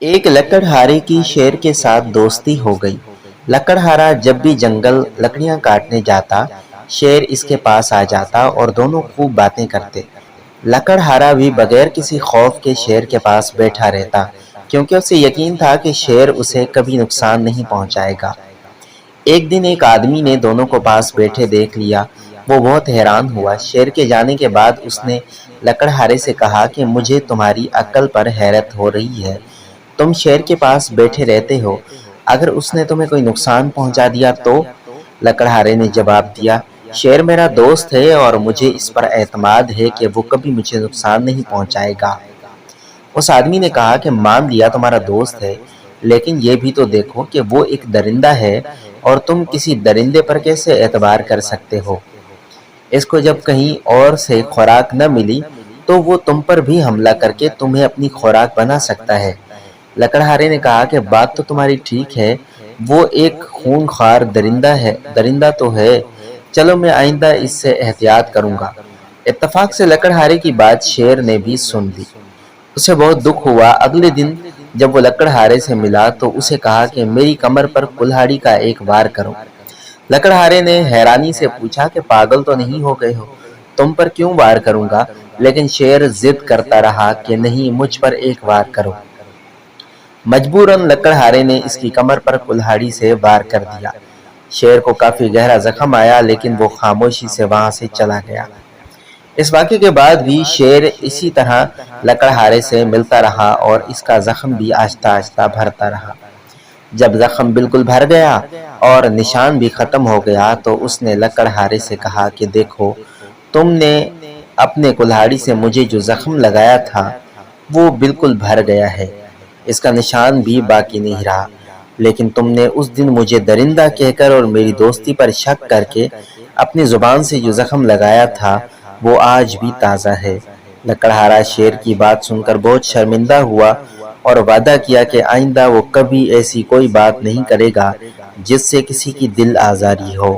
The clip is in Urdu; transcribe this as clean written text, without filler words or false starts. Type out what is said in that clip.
ایک لکڑہارے کی شیر کے ساتھ دوستی ہو گئی۔ لکڑہارا جب بھی جنگل لکڑیاں کاٹنے جاتا، شیر اس کے پاس آ جاتا اور دونوں خوب باتیں کرتے۔ لکڑہارا بھی بغیر کسی خوف کے شیر کے پاس بیٹھا رہتا، کیونکہ اسے یقین تھا کہ شیر اسے کبھی نقصان نہیں پہنچائے گا۔ ایک دن ایک آدمی نے دونوں کو پاس بیٹھے دیکھ لیا۔ وہ بہت حیران ہوا۔ شیر کے جانے کے بعد اس نے لکڑہارے سے کہا کہ مجھے تمہاری عقل پر حیرت ہو رہی ہے۔ تم شیر کے پاس بیٹھے رہتے ہو، اگر اس نے تمہیں کوئی نقصان پہنچا دیا تو؟ لکڑہارے نے جواب دیا، شیر میرا دوست ہے اور مجھے اس پر اعتماد ہے کہ وہ کبھی مجھے نقصان نہیں پہنچائے گا۔ اس آدمی نے کہا کہ مان لیا تمہارا دوست ہے، لیکن یہ بھی تو دیکھو کہ وہ ایک درندہ ہے اور تم کسی درندے پر کیسے اعتبار کر سکتے ہو؟ اس کو جب کہیں اور سے خوراک نہ ملی تو وہ تم پر بھی حملہ کر کے تمہیں اپنی خوراک بنا سکتا ہے۔ لکڑہارے نے کہا کہ بات تو تمہاری ٹھیک ہے، وہ ایک خون خوار درندہ تو ہے، چلو میں آئندہ اس سے احتیاط کروں گا۔ اتفاق سے لکڑہارے کی بات شیر نے بھی سن لی۔ اسے بہت دکھ ہوا۔ اگلے دن جب وہ لکڑہارے سے ملا تو اسے کہا کہ میری کمر پر کلہاڑی کا ایک وار کرو۔ لکڑہارے نے حیرانی سے پوچھا کہ پاگل تو نہیں ہو گئے ہو، تم پر کیوں وار کروں گا؟ لیکن شیر ضد کرتا رہا کہ نہیں، مجھ پر ایک وار کرو۔ مجبوراً لکڑہارے نے اس کی کمر پر کلہاڑی سے وار کر دیا۔ شیر کو کافی گہرا زخم آیا، لیکن وہ خاموشی سے وہاں سے چلا گیا۔ اس واقعے کے بعد بھی شیر اسی طرح لکڑہارے سے ملتا رہا اور اس کا زخم بھی آہستہ آہستہ بھرتا رہا۔ جب زخم بالکل بھر گیا اور نشان بھی ختم ہو گیا تو اس نے لکڑہارے سے کہا کہ دیکھو، تم نے اپنے کلہاڑی سے مجھے جو زخم لگایا تھا وہ بالکل بھر گیا ہے، اس کا نشان بھی باقی نہیں رہا، لیکن تم نے اس دن مجھے درندہ کہہ کر اور میری دوستی پر شک کر کے اپنی زبان سے جو زخم لگایا تھا وہ آج بھی تازہ ہے۔ لکڑہارا شیر کی بات سن کر بہت شرمندہ ہوا اور وعدہ کیا کہ آئندہ وہ کبھی ایسی کوئی بات نہیں کرے گا جس سے کسی کی دل آزاری ہو۔